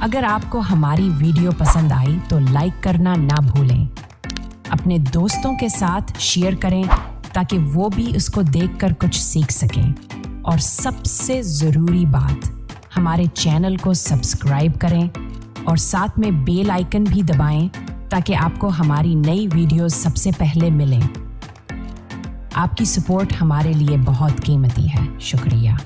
अगर आपको हमारी वीडियो पसंद आई तो लाइक करना ना भूलें। अपने दोस्तों के साथ शेयर करें ताकि वो भी उसको देखकर कुछ सीख सकें। और सबसे ज़रूरी बात, हमारे चैनल को सब्सक्राइब करें और साथ में बेल आइकन भी दबाएं ताकि आपको हमारी नई वीडियोस सबसे पहले मिलें। आपकी सपोर्ट हमारे लिए बहुत कीमती है। शुक्रिया।